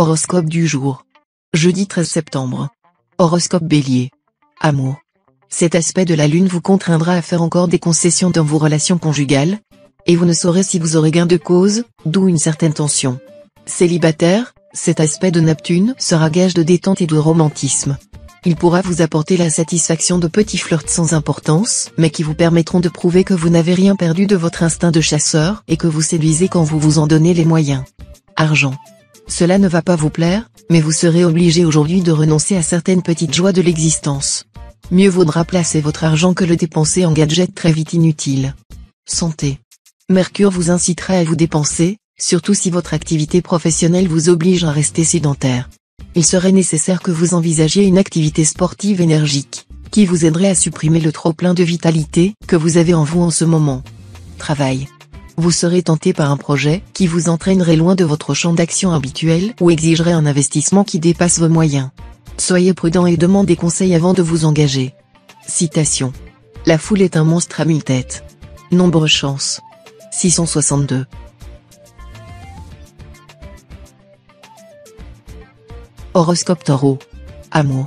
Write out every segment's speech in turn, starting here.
Horoscope du jour. Jeudi 13 septembre. Horoscope Bélier. Amour. Cet aspect de la lune vous contraindra à faire encore des concessions dans vos relations conjugales, et vous ne saurez si vous aurez gain de cause, d'où une certaine tension. Célibataire, cet aspect de Neptune sera gage de détente et de romantisme. Il pourra vous apporter la satisfaction de petits flirts sans importance, mais qui vous permettront de prouver que vous n'avez rien perdu de votre instinct de chasseur et que vous séduisez quand vous vous en donnez les moyens. Argent. Cela ne va pas vous plaire, mais vous serez obligé aujourd'hui de renoncer à certaines petites joies de l'existence. Mieux vaudra placer votre argent que le dépenser en gadgets très vite inutiles. Santé. Mercure vous incitera à vous dépenser, surtout si votre activité professionnelle vous oblige à rester sédentaire. Il serait nécessaire que vous envisagiez une activité sportive énergique, qui vous aiderait à supprimer le trop-plein de vitalité que vous avez en vous en ce moment. Travail. Vous serez tenté par un projet qui vous entraînerait loin de votre champ d'action habituel ou exigerait un investissement qui dépasse vos moyens. Soyez prudent et demandez conseil avant de vous engager. Citation. La foule est un monstre à mille têtes. Nombre chance. 662. Horoscope Taureau. Amour.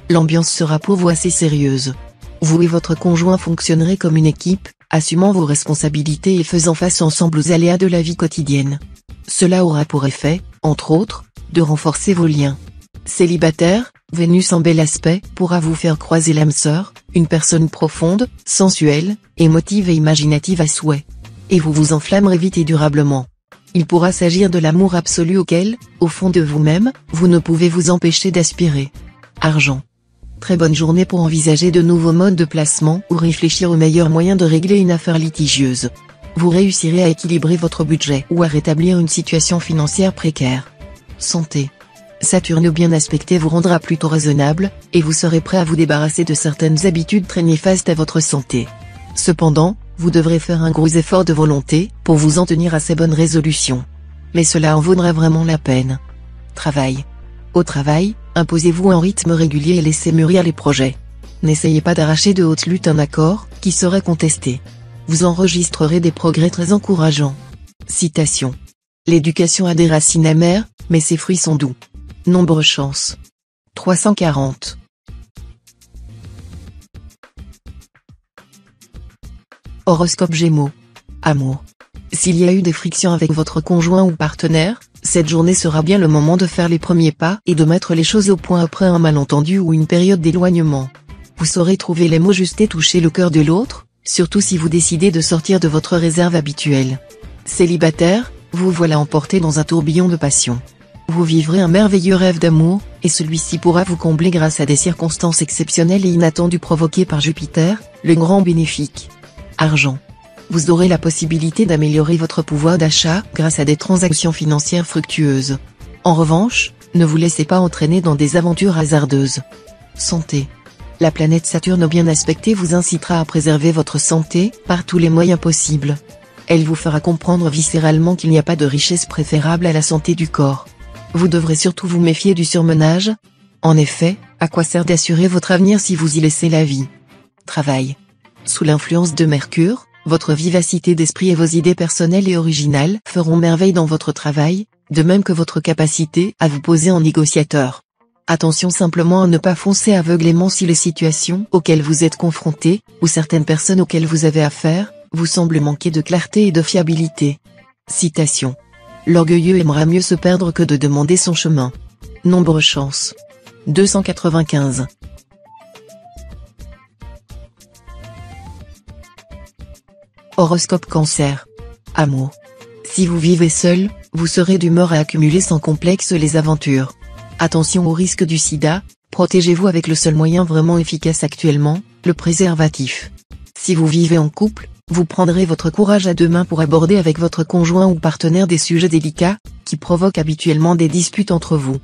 L'ambiance sera pour vous assez sérieuse. Vous et votre conjoint fonctionnerez comme une équipe, assumant vos responsabilités et faisant face ensemble aux aléas de la vie quotidienne. Cela aura pour effet, entre autres, de renforcer vos liens. Célibataire, Vénus en bel aspect pourra vous faire croiser l'âme sœur, une personne profonde, sensuelle, émotive et imaginative à souhait. Et vous vous enflammerez vite et durablement. Il pourra s'agir de l'amour absolu auquel, au fond de vous-même, vous ne pouvez vous empêcher d'aspirer. Argent. Très bonne journée pour envisager de nouveaux modes de placement ou réfléchir aux meilleurs moyens de régler une affaire litigieuse. Vous réussirez à équilibrer votre budget ou à rétablir une situation financière précaire. Santé. Saturne bien aspecté vous rendra plutôt raisonnable, et vous serez prêt à vous débarrasser de certaines habitudes très néfastes à votre santé. Cependant, vous devrez faire un gros effort de volonté pour vous en tenir à ces bonnes résolutions. Mais cela en vaudra vraiment la peine. Travail. Au travail, imposez-vous un rythme régulier et laissez mûrir les projets. N'essayez pas d'arracher de haute lutte un accord qui serait contesté. Vous enregistrerez des progrès très encourageants. Citation. L'éducation a des racines amères, mais ses fruits sont doux. Nombre chance. 340. Horoscope Gémeaux. Amour. S'il y a eu des frictions avec votre conjoint ou partenaire, cette journée sera bien le moment de faire les premiers pas et de mettre les choses au point après un malentendu ou une période d'éloignement. Vous saurez trouver les mots justes et toucher le cœur de l'autre, surtout si vous décidez de sortir de votre réserve habituelle. Célibataire, vous voilà emporté dans un tourbillon de passion. Vous vivrez un merveilleux rêve d'amour, et celui-ci pourra vous combler grâce à des circonstances exceptionnelles et inattendues provoquées par Jupiter, le grand bénéfique. Argent. Vous aurez la possibilité d'améliorer votre pouvoir d'achat grâce à des transactions financières fructueuses. En revanche, ne vous laissez pas entraîner dans des aventures hasardeuses. Santé. La planète Saturne bien aspectée vous incitera à préserver votre santé par tous les moyens possibles. Elle vous fera comprendre viscéralement qu'il n'y a pas de richesse préférable à la santé du corps. Vous devrez surtout vous méfier du surmenage. En effet, à quoi sert d'assurer votre avenir si vous y laissez la vie? Travail. Sous l'influence de Mercure, votre vivacité d'esprit et vos idées personnelles et originales feront merveille dans votre travail, de même que votre capacité à vous poser en négociateur. Attention simplement à ne pas foncer aveuglément si les situations auxquelles vous êtes confronté, ou certaines personnes auxquelles vous avez affaire, vous semblent manquer de clarté et de fiabilité. Citation. L'orgueilleux aimera mieux se perdre que de demander son chemin. Nombre chance. 295. Horoscope Cancer. Amour. Si vous vivez seul, vous serez d'humeur à accumuler sans complexe les aventures. Attention au risque du sida, protégez-vous avec le seul moyen vraiment efficace actuellement, le préservatif. Si vous vivez en couple, vous prendrez votre courage à deux mains pour aborder avec votre conjoint ou partenaire des sujets délicats, qui provoquent habituellement des disputes entre vous.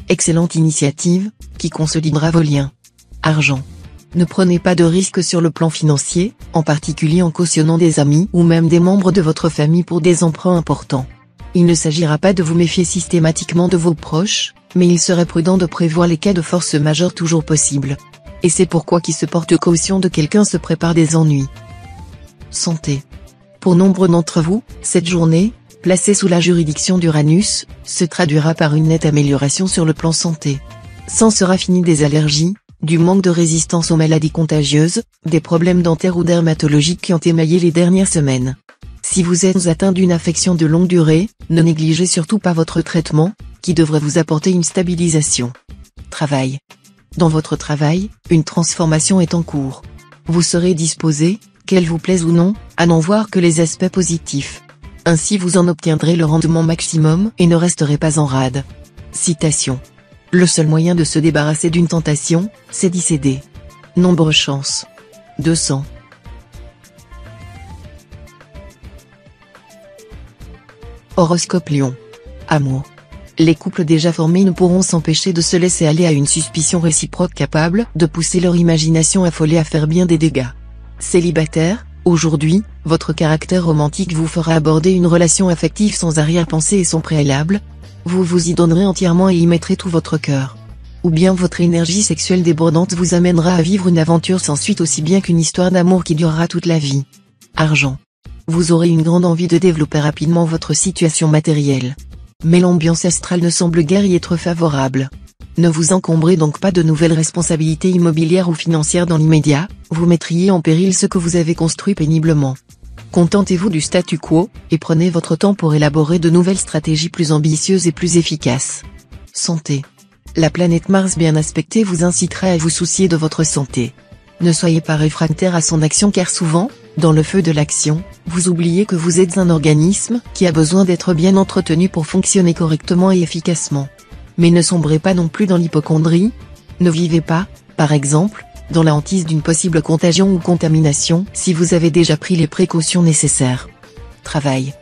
Excellente initiative, qui consolidera vos liens. Argent. Ne prenez pas de risques sur le plan financier, en particulier en cautionnant des amis ou même des membres de votre famille pour des emprunts importants. Il ne s'agira pas de vous méfier systématiquement de vos proches, mais il serait prudent de prévoir les cas de force majeure toujours possibles. Et c'est pourquoi qui se porte caution de quelqu'un se prépare des ennuis. Santé. Pour nombre d'entre vous, cette journée, placé sous la juridiction d'Uranus, se traduira par une nette amélioration sur le plan santé. S'en sera fini des allergies, du manque de résistance aux maladies contagieuses, des problèmes dentaires ou dermatologiques qui ont émaillé les dernières semaines. Si vous êtes atteint d'une affection de longue durée, ne négligez surtout pas votre traitement, qui devrait vous apporter une stabilisation. Travail. Dans votre travail, une transformation est en cours. Vous serez disposé, qu'elle vous plaise ou non, à n'en voir que les aspects positifs. Ainsi vous en obtiendrez le rendement maximum et ne resterez pas en rade. Citation. Le seul moyen de se débarrasser d'une tentation, c'est d'y céder. Nombre chance. 200. Horoscope Lion. Amour. Les couples déjà formés ne pourront s'empêcher de se laisser aller à une suspicion réciproque capable de pousser leur imagination affolée à faire bien des dégâts. Célibataire, aujourd'hui, votre caractère romantique vous fera aborder une relation affective sans arrière-pensée et sans préalable. Vous vous y donnerez entièrement et y mettrez tout votre cœur. Ou bien votre énergie sexuelle débordante vous amènera à vivre une aventure sans suite aussi bien qu'une histoire d'amour qui durera toute la vie. Argent. Vous aurez une grande envie de développer rapidement votre situation matérielle. Mais l'ambiance astrale ne semble guère y être favorable. Ne vous encombrez donc pas de nouvelles responsabilités immobilières ou financières dans l'immédiat, vous mettriez en péril ce que vous avez construit péniblement. Contentez-vous du statu quo, et prenez votre temps pour élaborer de nouvelles stratégies plus ambitieuses et plus efficaces. Santé. La planète Mars bien aspectée vous incitera à vous soucier de votre santé. Ne soyez pas réfractaire à son action car souvent, dans le feu de l'action, vous oubliez que vous êtes un organisme qui a besoin d'être bien entretenu pour fonctionner correctement et efficacement. Mais ne sombrez pas non plus dans l'hypocondrie. Ne vivez pas, par exemple, dans la hantise d'une possible contagion ou contamination si vous avez déjà pris les précautions nécessaires. Travail.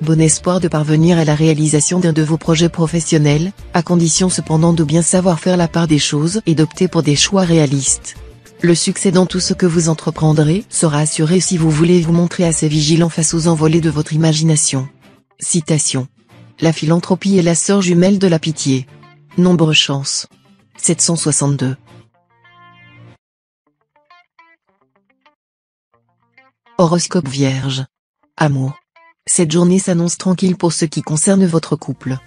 Bon espoir de parvenir à la réalisation d'un de vos projets professionnels, à condition cependant de bien savoir faire la part des choses et d'opter pour des choix réalistes. Le succès dans tout ce que vous entreprendrez sera assuré si vous voulez vous montrer assez vigilant face aux envolées de votre imagination. Citation. La philanthropie est la sœur jumelle de la pitié. Nombre chance. 762. Horoscope Vierge. Amour. Cette journée s'annonce tranquille pour ce qui concerne votre couple.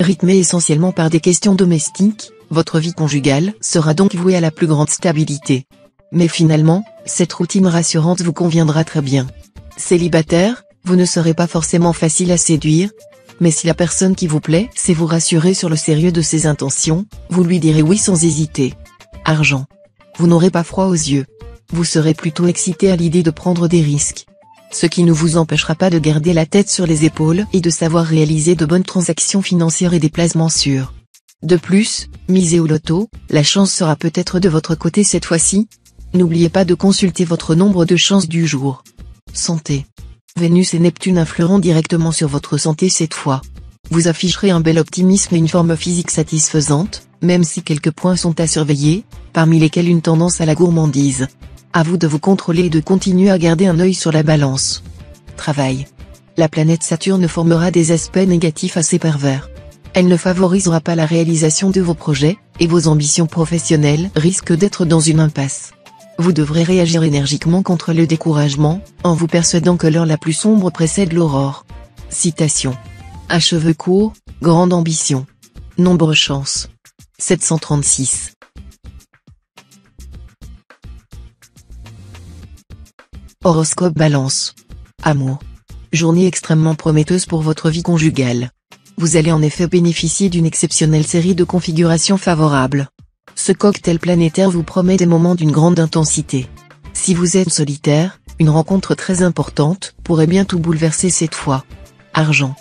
Rythmée essentiellement par des questions domestiques, votre vie conjugale sera donc vouée à la plus grande stabilité. Mais finalement, cette routine rassurante vous conviendra très bien. Célibataire, vous ne serez pas forcément facile à séduire, mais si la personne qui vous plaît sait vous rassurer sur le sérieux de ses intentions, vous lui direz oui sans hésiter. Argent. Vous n'aurez pas froid aux yeux. Vous serez plutôt excité à l'idée de prendre des risques. Ce qui ne vous empêchera pas de garder la tête sur les épaules et de savoir réaliser de bonnes transactions financières et des placements sûrs. De plus, misez au loto, la chance sera peut-être de votre côté cette fois-ci. N'oubliez pas de consulter votre nombre de chances du jour. Santé. Vénus et Neptune influeront directement sur votre santé cette fois. Vous afficherez un bel optimisme et une forme physique satisfaisante, même si quelques points sont à surveiller, parmi lesquels une tendance à la gourmandise. À vous de vous contrôler et de continuer à garder un œil sur la balance. Travail. La planète Saturne formera des aspects négatifs assez pervers. Elle ne favorisera pas la réalisation de vos projets, et vos ambitions professionnelles risquent d'être dans une impasse. Vous devrez réagir énergiquement contre le découragement, en vous persuadant que l'heure la plus sombre précède l'aurore. Citation. À cheveux courts, grande ambition. Nombre chance. 736. Horoscope Balance. Amour. Journée extrêmement prometteuse pour votre vie conjugale. Vous allez en effet bénéficier d'une exceptionnelle série de configurations favorables. Ce cocktail planétaire vous promet des moments d'une grande intensité. Si vous êtes solitaire, une rencontre très importante pourrait bien tout bouleverser cette fois. Argent.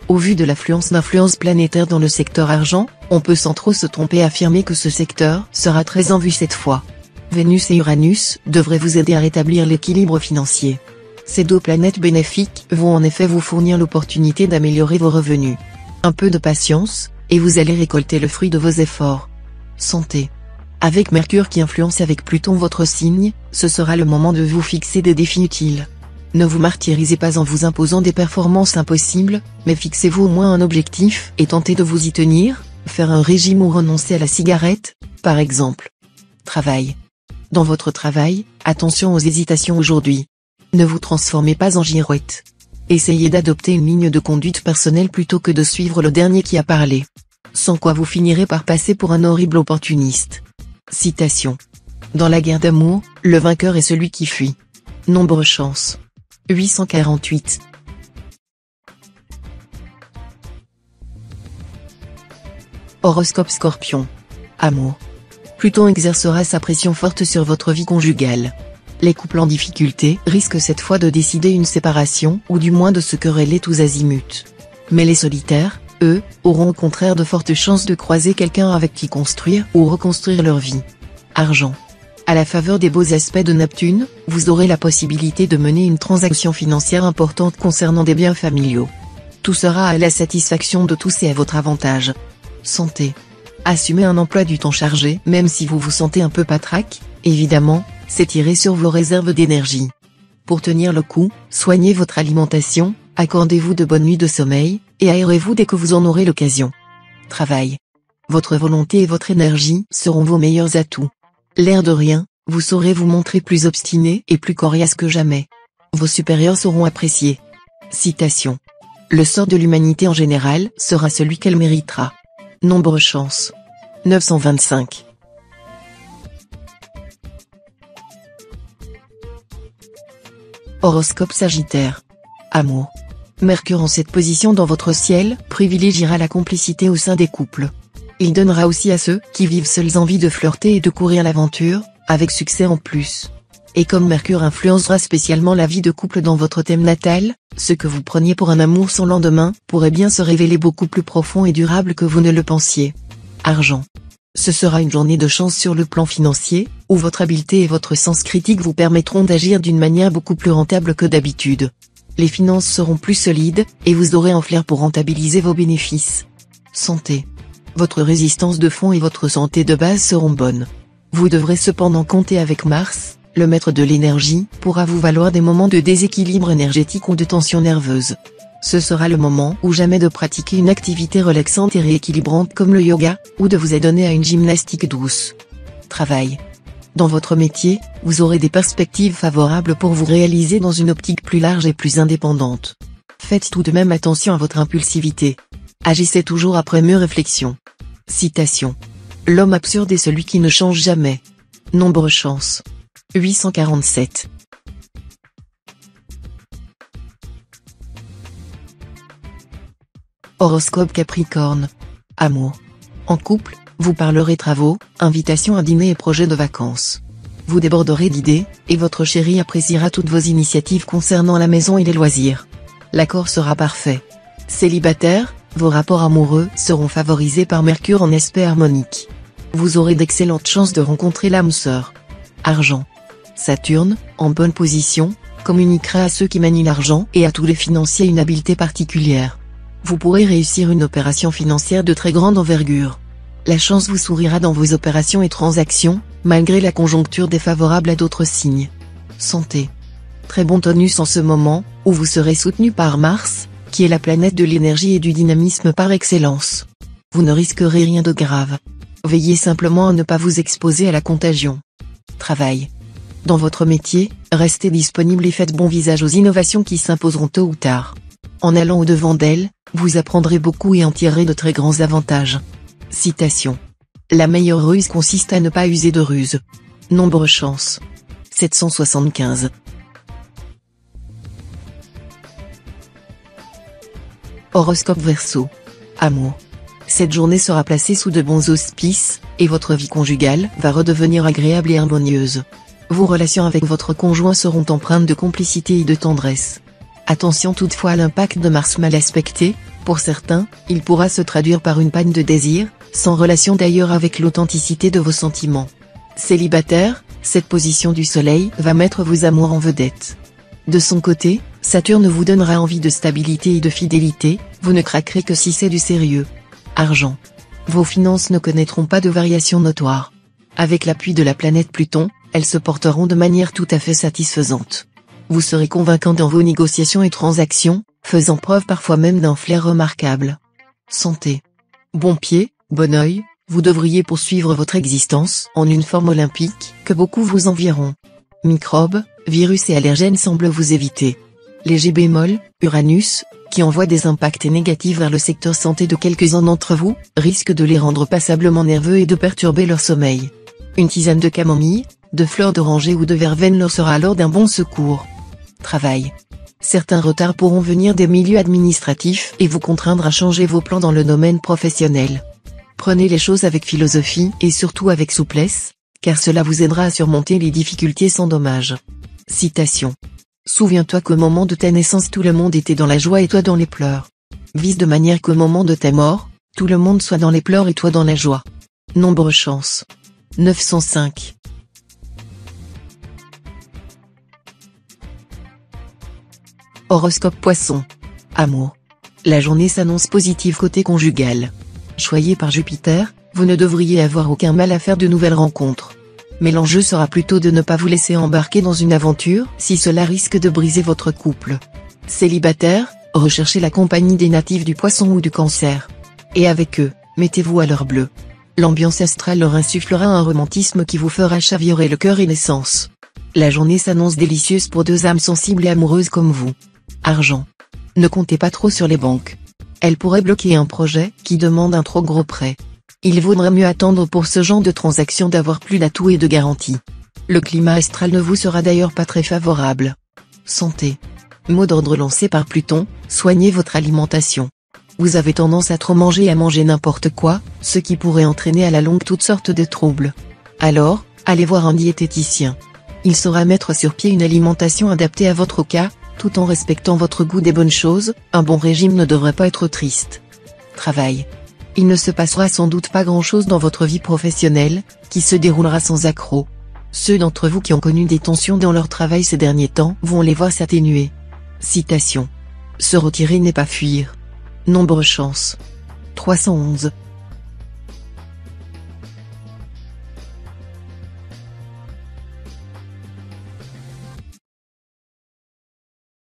Au vu de l'affluence d'influences planétaires dans le secteur argent, on peut sans trop se tromper affirmer que ce secteur sera très en vue cette fois. Vénus et Uranus devraient vous aider à rétablir l'équilibre financier. Ces deux planètes bénéfiques vont en effet vous fournir l'opportunité d'améliorer vos revenus. Un peu de patience, et vous allez récolter le fruit de vos efforts. Santé. Avec Mercure qui influence avec Pluton votre signe, ce sera le moment de vous fixer des défis utiles. Ne vous martyrisez pas en vous imposant des performances impossibles, mais fixez-vous au moins un objectif et tentez de vous y tenir, faire un régime ou renoncer à la cigarette, par exemple. Travail. Dans votre travail, attention aux hésitations aujourd'hui. Ne vous transformez pas en girouette. Essayez d'adopter une ligne de conduite personnelle plutôt que de suivre le dernier qui a parlé. Sans quoi vous finirez par passer pour un horrible opportuniste. Citation. Dans la guerre d'amour, le vainqueur est celui qui fuit. Nombre chance. 848. Horoscope Scorpion. Amour. Pluton exercera sa pression forte sur votre vie conjugale. Les couples en difficulté risquent cette fois de décider une séparation ou du moins de se quereller tous azimuts. Mais les solitaires, eux, auront au contraire de fortes chances de croiser quelqu'un avec qui construire ou reconstruire leur vie. Argent. À la faveur des beaux aspects de Neptune, vous aurez la possibilité de mener une transaction financière importante concernant des biens familiaux. Tout sera à la satisfaction de tous et à votre avantage. Santé. Assumez un emploi du temps chargé même si vous vous sentez un peu patraque, évidemment, c'est tirer sur vos réserves d'énergie. Pour tenir le coup, soignez votre alimentation, accordez-vous de bonnes nuits de sommeil, et aérez-vous dès que vous en aurez l'occasion. Travail. Votre volonté et votre énergie seront vos meilleurs atouts. L'air de rien, vous saurez vous montrer plus obstiné et plus coriace que jamais. Vos supérieurs sauront apprécier. Citation. Le sort de l'humanité en général sera celui qu'elle méritera. Nombre chance. 925. Horoscope Sagittaire. Amour. Mercure en cette position dans votre ciel privilégiera la complicité au sein des couples. Il donnera aussi à ceux qui vivent seuls envie de flirter et de courir l'aventure, avec succès en plus. Et comme Mercure influencera spécialement la vie de couple dans votre thème natal, ce que vous preniez pour un amour sans lendemain pourrait bien se révéler beaucoup plus profond et durable que vous ne le pensiez. Argent. Ce sera une journée de chance sur le plan financier, où votre habileté et votre sens critique vous permettront d'agir d'une manière beaucoup plus rentable que d'habitude. Les finances seront plus solides, et vous aurez un flair pour rentabiliser vos bénéfices. Santé. Votre résistance de fond et votre santé de base seront bonnes. Vous devrez cependant compter avec Mars, le maître de l'énergie, pourra vous valoir des moments de déséquilibre énergétique ou de tension nerveuse. Ce sera le moment ou jamais de pratiquer une activité relaxante et rééquilibrante comme le yoga, ou de vous adonner à une gymnastique douce. Travail. Dans votre métier, vous aurez des perspectives favorables pour vous réaliser dans une optique plus large et plus indépendante. Faites tout de même attention à votre impulsivité. Agissez toujours après mûre réflexion. Citation. L'homme absurde est celui qui ne change jamais. Nombre chance. 847. Horoscope Capricorne. Amour. En couple, vous parlerez travaux, invitations à dîner et projets de vacances. Vous déborderez d'idées, et votre chéri appréciera toutes vos initiatives concernant la maison et les loisirs. L'accord sera parfait. Célibataire, vos rapports amoureux seront favorisés par Mercure en aspect harmonique. Vous aurez d'excellentes chances de rencontrer l'âme sœur. Argent. Saturne, en bonne position, communiquera à ceux qui manient l'argent et à tous les financiers une habileté particulière. Vous pourrez réussir une opération financière de très grande envergure. La chance vous sourira dans vos opérations et transactions, malgré la conjoncture défavorable à d'autres signes. Santé. Très bon tonus en ce moment, où vous serez soutenu par Mars, qui est la planète de l'énergie et du dynamisme par excellence. Vous ne risquerez rien de grave. Veillez simplement à ne pas vous exposer à la contagion. Travail. Dans votre métier, restez disponible et faites bon visage aux innovations qui s'imposeront tôt ou tard. En allant au-devant d'elles, vous apprendrez beaucoup et en tirerez de très grands avantages. Citation. La meilleure ruse consiste à ne pas user de ruse. Nombre chance. 775. Horoscope Verseau. Amour. Cette journée sera placée sous de bons auspices, et votre vie conjugale va redevenir agréable et harmonieuse. Vos relations avec votre conjoint seront empreintes de complicité et de tendresse. Attention toutefois à l'impact de Mars mal aspecté, pour certains, il pourra se traduire par une panne de désir, sans relation d'ailleurs avec l'authenticité de vos sentiments. Célibataire, cette position du soleil va mettre vos amours en vedette. De son côté, Saturne vous donnera envie de stabilité et de fidélité, vous ne craquerez que si c'est du sérieux. Argent. Vos finances ne connaîtront pas de variations notoires. Avec l'appui de la planète Pluton, elles se porteront de manière tout à fait satisfaisante. Vous serez convaincant dans vos négociations et transactions, faisant preuve parfois même d'un flair remarquable. Santé. Bon pied, bon œil, vous devriez poursuivre votre existence en une forme olympique que beaucoup vous envieront. Microbes, virus et allergènes semblent vous éviter. Léger bémol, Uranus, qui envoie des impacts négatifs vers le secteur santé de quelques-uns d'entre vous, risque de les rendre passablement nerveux et de perturber leur sommeil. Une tisane de camomille, de fleurs d'oranger ou de verveine leur sera alors d'un bon secours. Travail. Certains retards pourront venir des milieux administratifs et vous contraindre à changer vos plans dans le domaine professionnel. Prenez les choses avec philosophie et surtout avec souplesse, car cela vous aidera à surmonter les difficultés sans dommage. Citation. Souviens-toi qu'au moment de ta naissance tout le monde était dans la joie et toi dans les pleurs. Vise de manière qu'au moment de ta mort, tout le monde soit dans les pleurs et toi dans la joie. Nombre chance. 905. Horoscope Poisson. Amour. La journée s'annonce positive côté conjugal. Choyé par Jupiter, vous ne devriez avoir aucun mal à faire de nouvelles rencontres. Mais l'enjeu sera plutôt de ne pas vous laisser embarquer dans une aventure si cela risque de briser votre couple. Célibataire, recherchez la compagnie des natifs du Poisson ou du Cancer. Et avec eux, mettez-vous à l'heure bleue. L'ambiance astrale leur insufflera un romantisme qui vous fera chavirer le cœur et les sens. La journée s'annonce délicieuse pour deux âmes sensibles et amoureuses comme vous. Argent. Ne comptez pas trop sur les banques. Elles pourraient bloquer un projet qui demande un trop gros prêt. Il vaudrait mieux attendre pour ce genre de transaction d'avoir plus d'atouts et de garanties. Le climat astral ne vous sera d'ailleurs pas très favorable. Santé. Mot d'ordre lancé par Pluton, soignez votre alimentation. Vous avez tendance à trop manger et à manger n'importe quoi, ce qui pourrait entraîner à la longue toutes sortes de troubles. Alors, allez voir un diététicien. Il saura mettre sur pied une alimentation adaptée à votre cas, tout en respectant votre goût des bonnes choses. Un bon régime ne devrait pas être triste. Travail. Il ne se passera sans doute pas grand-chose dans votre vie professionnelle, qui se déroulera sans accroc. Ceux d'entre vous qui ont connu des tensions dans leur travail ces derniers temps vont les voir s'atténuer. Citation. Se retirer n'est pas fuir. Nombre chance. 311.